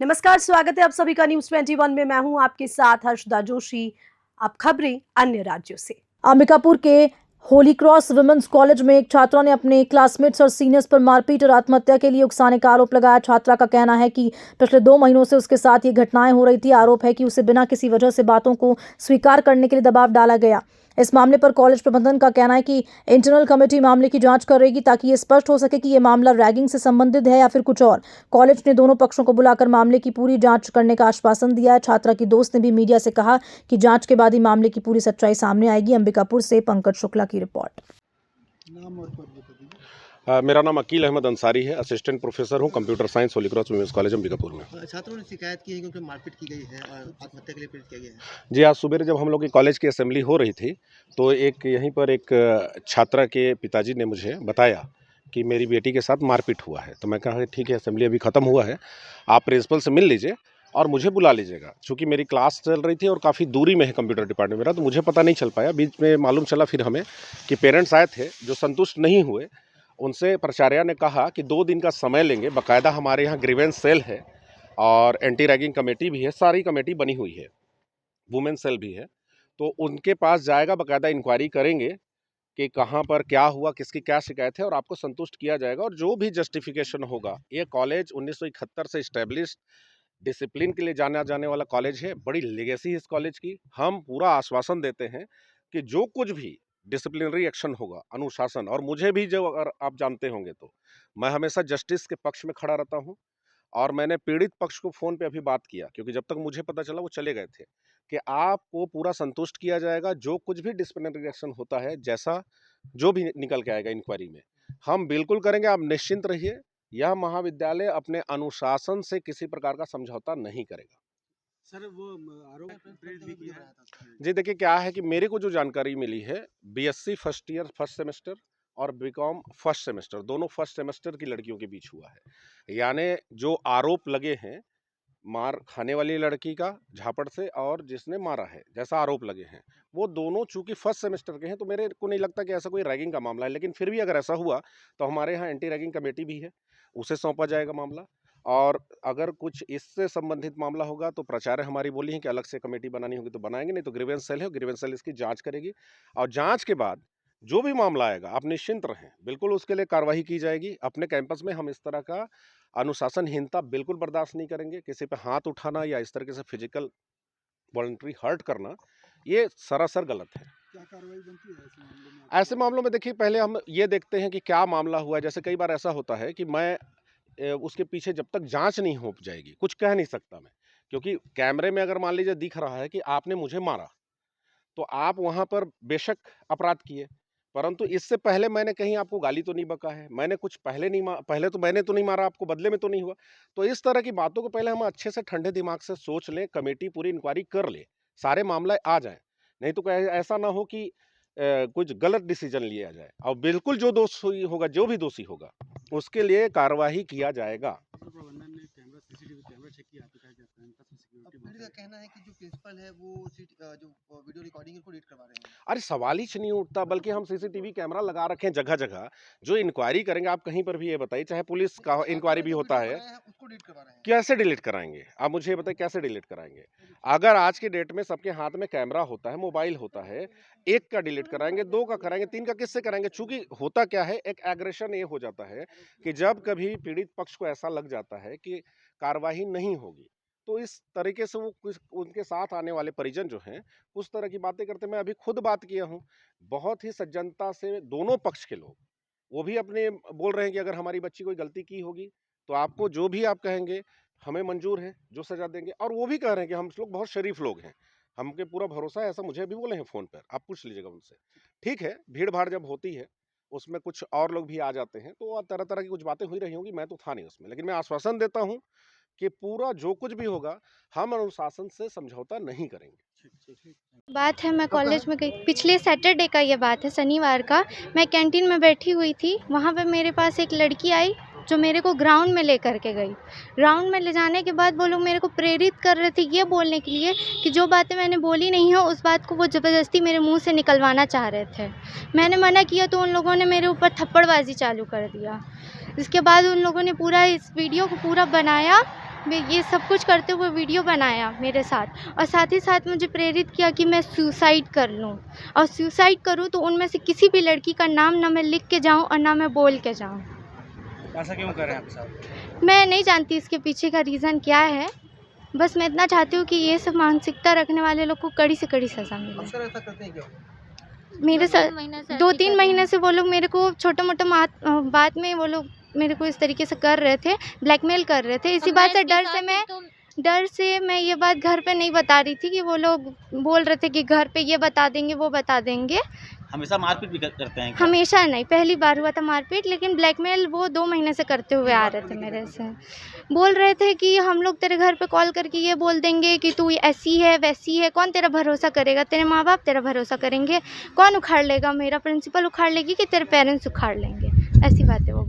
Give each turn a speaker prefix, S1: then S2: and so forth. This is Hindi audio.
S1: नमस्कार, स्वागत है आप सभी का न्यूज 21 में। मैं हूं आपके साथ हर्षदा जोशी। अब खबरें अन्य राज्यों से। अंबिकापुर के होली क्रॉस वुमेन्स कॉलेज में एक छात्रा ने अपने क्लासमेट्स और सीनियर्स पर मारपीट और आत्महत्या के लिए उकसाने का आरोप लगाया। छात्रा का कहना है कि पिछले 2 महीनों से उसके साथ ये घटनाएं हो रही थी। आरोप है कि उसे बिना किसी वजह से बातों को स्वीकार करने के लिए दबाव डाला गया। इस मामले पर कॉलेज प्रबंधन का कहना है कि इंटरनल कमेटी मामले की जांच करेगी ताकि ये स्पष्ट हो सके कि ये मामला रैगिंग से संबंधित है या फिर कुछ और। कॉलेज ने दोनों पक्षों को बुलाकर मामले की पूरी जांच करने का आश्वासन दिया है। छात्रा की दोस्त ने भी मीडिया से कहा कि जांच के बाद ही मामले की पूरी सच्चाई सामने आएगी। अंबिकापुर से पंकज शुक्ला की रिपोर्ट।
S2: नाम और पद बता दीजिए।
S3: मेरा नाम अकील अहमद अंसारी है। असिस्टेंट प्रोफेसर हूं computer science holy cross women's college Ambikapur में।
S2: छात्रों ने शिकायत की है क्योंकि मारपीट की गई है और आत्महत्या के लिए प्रेरित किया गया है।
S3: जी, आज सुबह जब हम लोग की कॉलेज की असेंबली हो रही थी तो यहीं पर एक छात्रा के पिताजी ने मुझे बताया कि मेरी बेटी के साथ मारपीट हुआ है। तो मैं कहा ठीक है, असेंबली अभी ख़त्म हुआ है, आप प्रिंसिपल से मिल लीजिए और मुझे बुला लीजिएगा। चूँकि मेरी क्लास चल रही थी और काफ़ी दूरी में है कंप्यूटर डिपार्टमेंट मेरा, तो मुझे पता नहीं चल पाया। बीच में मालूम चला फिर हमें कि पेरेंट्स आए थे जो संतुष्ट नहीं हुए। उनसे प्राचार्य ने कहा कि 2 दिन का समय लेंगे। बाकायदा हमारे यहाँ ग्रीवेंस सेल है और एंटी रैगिंग कमेटी भी है, सारी कमेटी बनी हुई है, वुमेन सेल भी है। तो उनके पास जाएगा, बाकायदा इंक्वायरी करेंगे कि कहाँ पर क्या हुआ, किसकी क्या शिकायत है और आपको संतुष्ट किया जाएगा। और जो भी जस्टिफिकेशन होगा, ये कॉलेज 1971 से इस्टेब्लिश डिसिप्लिन के लिए जाना जाने वाला कॉलेज है। बड़ी लेगेसी है इस कॉलेज की। हम पूरा आश्वासन देते हैं कि जो कुछ भी डिसिप्लिनरी एक्शन होगा, अनुशासन, और मुझे भी जो अगर आप जानते होंगे तो मैं हमेशा जस्टिस के पक्ष में खड़ा रहता हूं। और मैंने पीड़ित पक्ष को फ़ोन पे अभी बात किया, क्योंकि जब तक मुझे पता चला वो चले गए थे, कि आपको पूरा संतुष्ट किया जाएगा। जो कुछ भी डिसिप्लिनरी एक्शन होता है, जैसा जो भी निकल के आएगा इंक्वायरी में, हम बिल्कुल करेंगे। आप निश्चिंत रहिए। यह महाविद्यालय अपने अनुशासन से किसी प्रकार का समझौता नहीं करेगा।
S2: सर वो आरोप प्रेरित भी किया है।
S3: जी देखिए, क्या है कि मेरे को जो जानकारी मिली है, BSc first year first semester और बीकॉम फर्स्ट सेमेस्टर, दोनों फर्स्ट सेमेस्टर की लड़कियों के बीच हुआ है। यानी जो आरोप लगे हैं मार खाने वाली लड़की का झापड़ से और जिसने मारा है, जैसा आरोप लगे हैं, वो दोनों चूंकि फर्स्ट सेमेस्टर के हैं, तो मेरे को नहीं लगता कि ऐसा कोई रैगिंग का मामला है। लेकिन फिर भी अगर ऐसा हुआ तो हमारे यहाँ एंटी रैगिंग कमेटी भी है, उसे सौंपा जाएगा मामला। और अगर कुछ इससे संबंधित मामला होगा तो प्राचार्य हमारी बोली है कि अलग से कमेटी बनानी होगी तो बनाएंगे, नहीं तो ग्रीवेंस सेल है, ग्रीवेंस सेल इसकी जांच करेगी। और जांच के बाद जो भी मामला आएगा, आप निश्चिंत रहें, बिल्कुल उसके लिए कार्रवाई की जाएगी। अपने कैंपस में हम इस तरह का अनुशासनहीनता बिल्कुल बर्दाश्त नहीं करेंगे। किसी पे हाथ उठाना या इस तरीके से फिजिकल वॉलंटरी हर्ट करना, ये सरासर गलत है।
S2: क्या कार्रवाई बनती है ऐसे मामलों में?
S3: ऐसे मामलों में देखिए, पहले हम ये देखते हैं कि क्या मामला हुआ है। जैसे कई बार ऐसा होता है कि मैं उसके पीछे जब तक जांच नहीं हो जाएगी कुछ कह नहीं सकता मैं, क्योंकि कैमरे में अगर मान लीजिए दिख रहा है कि आपने मुझे मारा, तो आप वहां पर बेशक अपराध किए, परंतु इससे पहले मैंने कहीं आपको गाली तो नहीं बका है, मैंने कुछ पहले नहीं पहले तो मैंने तो नहीं मारा आपको, बदले में तो नहीं हुआ। तो इस तरह की बातों को पहले हम अच्छे से ठंडे दिमाग से सोच लें, कमेटी पूरी इंक्वायरी कर ले, सारे मामले आ जाए। नहीं तो ऐसा ना हो कि कुछ गलत डिसीजन लिया जाए। और बिल्कुल जो दोषी होगा, जो भी दोषी होगा, उसके लिए कार्यवाही किया जाएगा।
S2: प्रबंधन ने कैमरा सीसीटीवी कैमरा चेक किया, आपका क्या कहना है? सिक्योरिटी का कहना है कि जो प्रिंसिपल है वो जो वीडियो रिकॉर्डिंग को रीड करवा रहे हैं।
S3: अरे सवाल ही नहीं उठता, बल्कि हम सीसीटीवी कैमरा लगा रखे हैं जगह जगह। जो इंक्वायरी करेंगे, आप कहीं पर भी ये बताइए, चाहे पुलिस का इंक्वायरी भी होता है,
S2: उसको डिलीट करवा रहे हैं।
S3: कैसे डिलीट कराएंगे? आप मुझे ये बताइए, कैसे डिलीट कराएंगे? अगर आज की डेट में सबके हाथ में कैमरा होता है, मोबाइल होता है, एक का डिलीट कराएंगे, 2 का कराएंगे, 3 का किससे कराएंगे? चूंकि होता क्या है, एक एग्रेशन ये हो जाता है कि जब कभी पीड़ित पक्ष को ऐसा लग जाता है कि कार्यवाही नहीं होगी, तो इस तरीके से वो कुछ उनके साथ आने वाले परिजन जो हैं, उस तरह की बातें करते। मैं अभी खुद बात किया हूँ, बहुत ही सज्जनता से दोनों पक्ष के लोग, वो भी अपने बोल रहे हैं कि अगर हमारी बच्ची कोई गलती की होगी तो आपको जो भी आप कहेंगे हमें मंजूर है, जो सजा देंगे। और वो भी कह रहे हैं कि हम लोग बहुत शरीफ लोग हैं, हमके पूरा भरोसा है, ऐसा मुझे अभी बोले हैं फ़ोन पर, आप पूछ लीजिएगा उनसे। ठीक है, भीड़ भाड़ जब होती है उसमें कुछ और लोग भी आ जाते हैं, तो तरह तरह की कुछ बातें हुई रही होंगी, मैं तो था नहीं उसमें। लेकिन मैं आश्वासन देता हूँ कि पूरा जो कुछ भी होगा, हम अनुशासन से समझौता नहीं करेंगे।
S4: बात है, मैं कॉलेज में गई, पिछले सैटरडे का ये बात है, शनिवार का। मैं कैंटीन में बैठी हुई थी, वहाँ पे मेरे पास एक लड़की आई जो मेरे को ग्राउंड में लेकर के गई। ग्राउंड में ले जाने के बाद वो लोग मेरे को प्रेरित कर रहे थे ये बोलने के लिए कि जो बातें मैंने बोली नहीं है, उस बात को वो ज़बरदस्ती मेरे मुंह से निकलवाना चाह रहे थे। मैंने मना किया तो उन लोगों ने मेरे ऊपर थप्पड़बाजी चालू कर दिया। इसके बाद उन लोगों ने पूरा इस वीडियो को पूरा बनाया ये सब कुछ करते हुए वीडियो बनाया मेरे साथ, और साथ ही साथ मुझे प्रेरित किया कि मैं सुसाइड कर लूँ, और सुसाइड करूँ तो उनमें से किसी भी लड़की का नाम ना मैं लिख के जाऊँ और ना मैं बोल के जाऊँ।
S5: ऐसा क्यों कर रहे हैं आप साहब?
S4: मैं नहीं जानती इसके पीछे का रीज़न क्या है, बस मैं इतना चाहती हूँ कि ये सब मानसिकता रखने वाले लोग को कड़ी से कड़ी सज़ा मिले।
S2: अक्सर ऐसा करते हैं क्या?
S4: मेरे साथ 2-3 महीने से वो लोग मेरे को छोटा मोटा बात में वो लोग मेरे को इस तरीके से कर रहे थे, ब्लैकमेल कर रहे थे। इसी बात से डर से मैं ये बात घर पे नहीं बता रही थी कि वो लोग बोल रहे थे कि घर पे ये बता देंगे वो बता देंगे।
S5: हमेशा मारपीट भी करते हैं क्या?
S4: हमेशा नहीं, पहली बार हुआ था मारपीट, लेकिन ब्लैकमेल वो 2 महीने से करते हुए आ रहे थे मेरे से। बोल रहे थे कि हम लोग तेरे घर पे कॉल करके ये बोल देंगे कि तू ऐसी है वैसी है, कौन तेरा भरोसा करेगा, तेरे माँ बाप तेरा भरोसा करेंगे, कौन उखाड़ लेगा, मेरा प्रिंसिपल उखाड़ लेगी कि तेरे पेरेंट्स उखाड़ लेंगे, ऐसी बातें वो